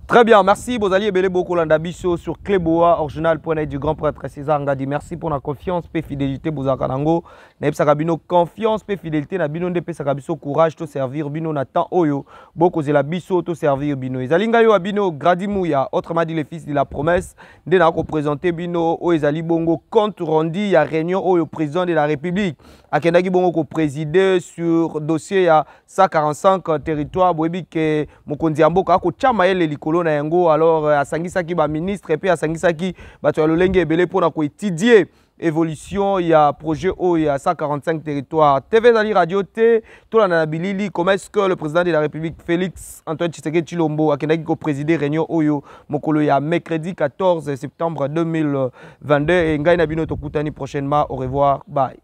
Très bien, merci. Bozali Ebele Boko Landabiso sur Cléboa, original.net du grand prêtre César Ngadi. Merci pour la confiance et fidélité. Bozakanango, Nebsakabino, confiance et fidélité. Nabino Ndepe Sakabiso, courage, to servir. Bino Natan Oyo, Boko Zela Biso, to servir. Bino. Ezalingayo Abino, Gradimouya, autrement dit les fils de la promesse. Dena représenté Bino, Oezali Bongo, compte rendu à réunion au président de la République. Akendagi Bongo ko présider sur dossier à 145 territoires. Boebi ke Mokonzi Amboka, ko Chamael Likolo. Alors asangisaki ba ministre et puis asangisaki bato ya lolenge ebele pona ko étudier évolution il y a projet il y a 145 territoires. TV Zali Radio T to la bilili comment est-ce que le président de la République Félix Antoine Tshisekedi Tshilombo akendaki ko présider réunion oyo mokolo ya mercredi 14 septembre 2022 et ngai na bino tokutani prochainement. Au revoir, bye.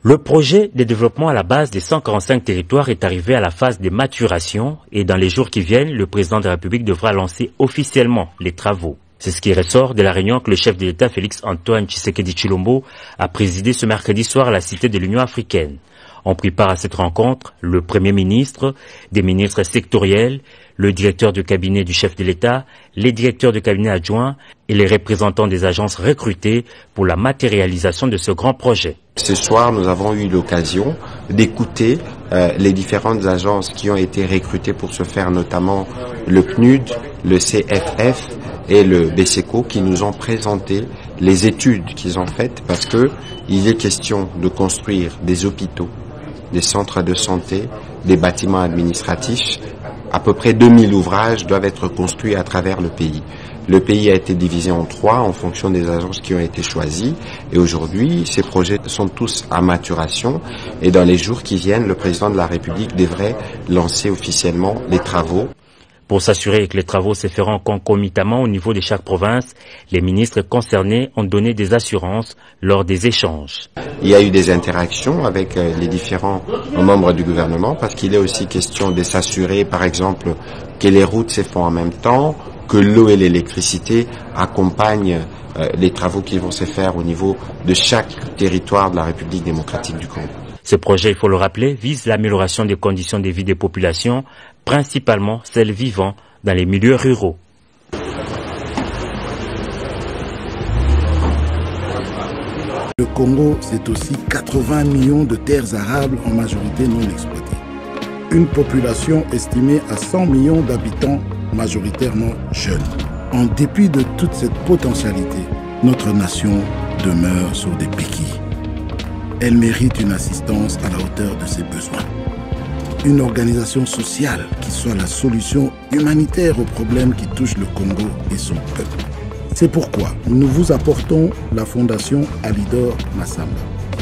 Le projet de développement à la base des 145 territoires est arrivé à la phase de maturation et dans les jours qui viennent, le président de la République devra lancer officiellement les travaux. C'est ce qui ressort de la réunion que le chef de l'État Félix Antoine Tshisekedi Tshilombo a présidé ce mercredi soir à la Cité de l'Union africaine. On prit part à cette rencontre le Premier ministre, des ministres sectoriels, le directeur de cabinet du chef de l'État, les directeurs de cabinet adjoints et les représentants des agences recrutées pour la matérialisation de ce grand projet. Ce soir, nous avons eu l'occasion d'écouter les différentes agences qui ont été recrutées pour ce faire, notamment le PNUD, le CFF et le BSECO, qui nous ont présenté les études qu'ils ont faites, parce que il est question de construire des hôpitaux, des centres de santé, des bâtiments administratifs. À peu près 2000 ouvrages doivent être construits à travers le pays. Le pays a été divisé en 3 en fonction des agences qui ont été choisies. Et aujourd'hui, ces projets sont tous à maturation. Et dans les jours qui viennent, le président de la République devrait lancer officiellement les travaux. Pour s'assurer que les travaux se feront concomitamment au niveau de chaque province, les ministres concernés ont donné des assurances lors des échanges. Il y a eu des interactions avec les différents membres du gouvernement parce qu'il est aussi question de s'assurer, par exemple, que les routes se font en même temps, que l'eau et l'électricité accompagnent les travaux qui vont se faire au niveau de chaque territoire de la République démocratique du Congo. Ce projet, il faut le rappeler, vise l'amélioration des conditions de vie des populations, principalement celles vivant dans les milieux ruraux. Le Congo, c'est aussi 80 millions de terres arables en majorité non exploitées. Une population estimée à 100 millions d'habitants, majoritairement jeunes. En dépit de toute cette potentialité, notre nation demeure sur des béquilles. Elle mérite une assistance à la hauteur de ses besoins. Une organisation sociale qui soit la solution humanitaire aux problèmes qui touchent le Congo et son peuple. C'est pourquoi nous vous apportons la fondation Alidor Massamba,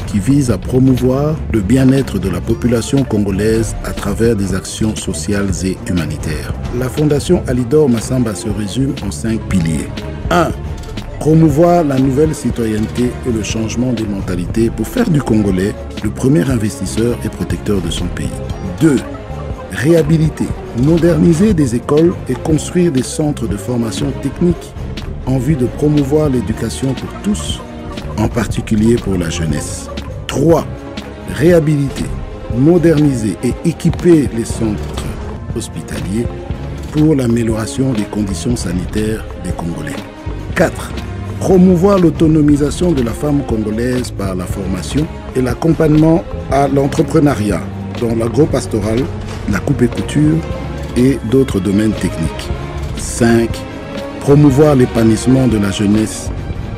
qui vise à promouvoir le bien-être de la population congolaise à travers des actions sociales et humanitaires. La fondation Alidor Massamba se résume en 5 piliers. 1. Promouvoir la nouvelle citoyenneté et le changement des mentalités pour faire du Congolais le premier investisseur et protecteur de son pays. 2. Réhabiliter, moderniser des écoles et construire des centres de formation technique en vue de promouvoir l'éducation pour tous, en particulier pour la jeunesse. 3. Réhabiliter, moderniser et équiper les centres hospitaliers pour l'amélioration des conditions sanitaires des Congolais. 4. Promouvoir l'autonomisation de la femme congolaise par la formation et l'accompagnement à l'entrepreneuriat dans l'agro-pastoral, la coupe et couture et d'autres domaines techniques. 5. Promouvoir l'épanouissement de la jeunesse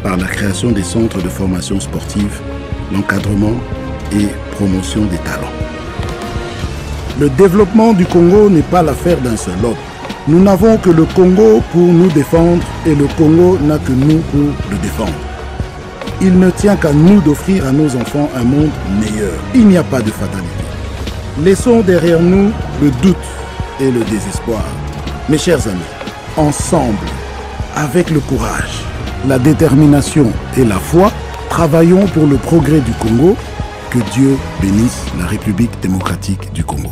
par la création des centres de formation sportive, l'encadrement et promotion des talents. Le développement du Congo n'est pas l'affaire d'un seul homme. Nous n'avons que le Congo pour nous défendre et le Congo n'a que nous pour le défendre. Il ne tient qu'à nous d'offrir à nos enfants un monde meilleur. Il n'y a pas de fatalité. Laissons derrière nous le doute et le désespoir. Mes chers amis, ensemble, avec le courage, la détermination et la foi, travaillons pour le progrès du Congo. Que Dieu bénisse la République démocratique du Congo.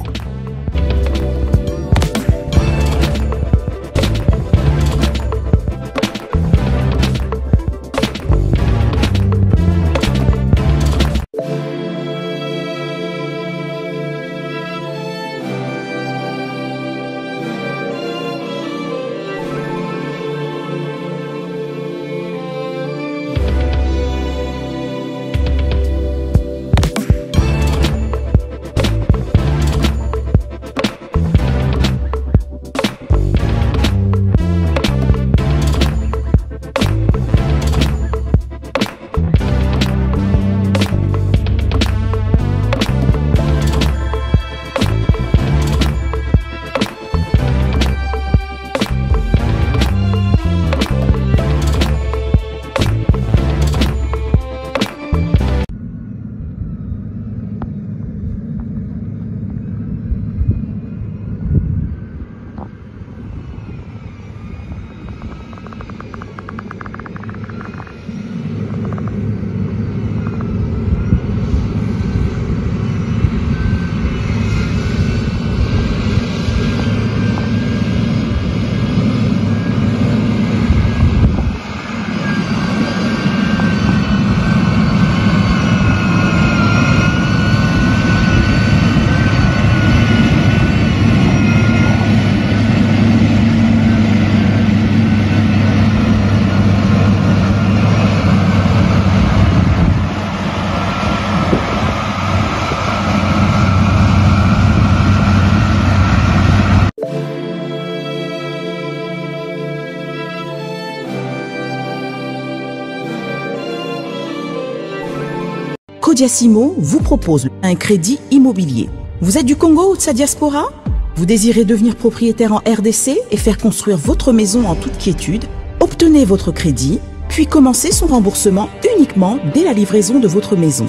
Codiasimo vous propose un crédit immobilier. Vous êtes du Congo ou de sa diaspora? Vous désirez devenir propriétaire en RDC et faire construire votre maison en toute quiétude? Obtenez votre crédit, puis commencez son remboursement uniquement dès la livraison de votre maison.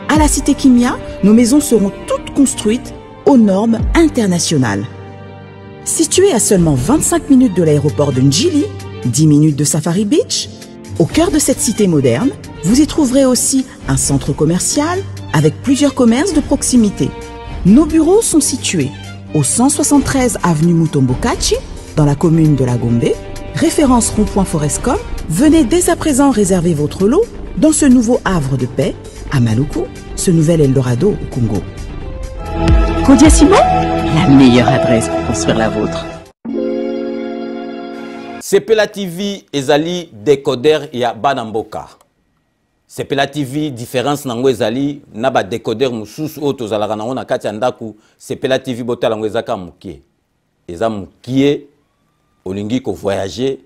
À la Cité Kimia, nos maisons seront toutes construites aux normes internationales. Située à seulement 25 minutes de l'aéroport de Njili, 10 minutes de Safari Beach, au cœur de cette cité moderne, vous y trouverez aussi un centre commercial avec plusieurs commerces de proximité. Nos bureaux sont situés au 173 avenue Mutombokachi, dans la commune de La Gombe, référence rond-point Forescom. Venez dès à présent réserver votre lot dans ce nouveau havre de paix à Maluku, ce nouvel Eldorado au Congo. Codiasimo, la meilleure adresse pour construire la vôtre. Sepela TV ezali décodeur ya Banamboka. Sepela TV différence nango ezali na ba décodeur mususu o tozalaka nango na kati ya ndaku. Sepela TV botala nango ezaka mukie. Eza mukie olingi ko voyager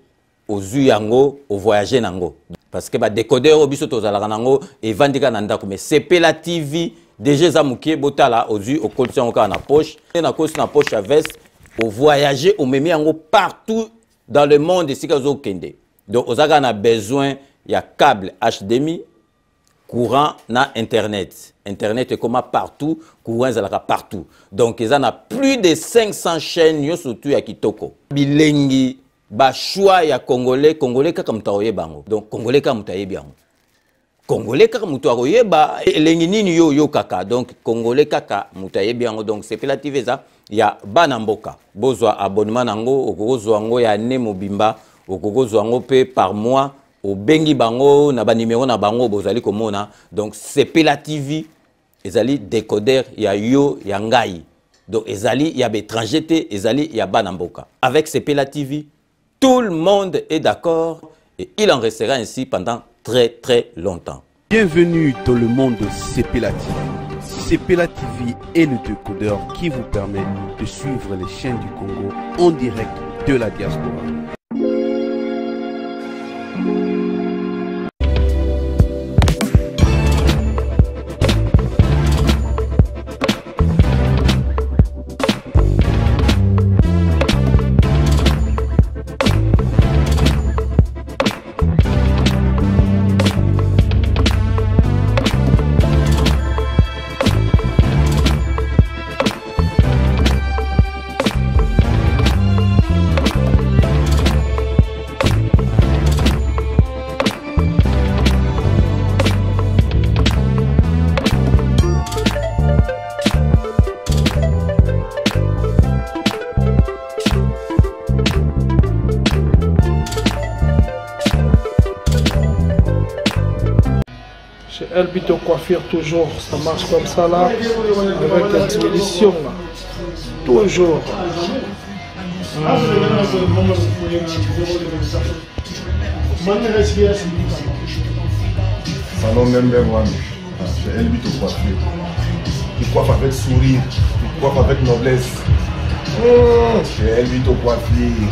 ozu yango o voyager nango. Parce que ba décodeur obiso tozalaka nango evandika na ndaku, mais Sepela TV déjà eza mukie botala ozu okolisa yango na poche, na kosi na poche à veste o voyager o memi yango partout dans le monde ici kazo kende. Donc on a besoin il y a câble HDMI, courant na internet. Internet est comme partout, courant est partout. Donc ils en a plus de 500 chaînes yo surtout ya kitoko. Bilengi ba choix ya congolais kaka mutaoye bango. Donc congolais kaka mutaye bango. Congolais kaka mutaoye ba elengi nini yo kaka. Donc congolais kaka mutaye bango. Donc c'est relative ça. Ya Banamboka bozwa abonnement nango okozwa ngo ya ne mobimba okozwa ngo pe par mois au bengi bango na ba numéro na bango bozali komona. Donc Sepela TV ezali décodeur ya yo ya ngai, donc ezali ya étranger te ezali ya Banamboka. Avec Sepela TV tout le monde est d'accord et il en restera ainsi pendant très longtemps. Bienvenue dans le monde de Sepela TV. Sepela TV est le décodeur qui vous permet de suivre les chaînes du Congo en direct de la diaspora. Elbito Coiffure, toujours, ça marche comme ça là, avec l'expédition là, toujours. Salon number one, c'est Elbito Coiffure. Tu coiffes avec sourire, tu coiffes avec noblesse. C'est Elbito Coiffure.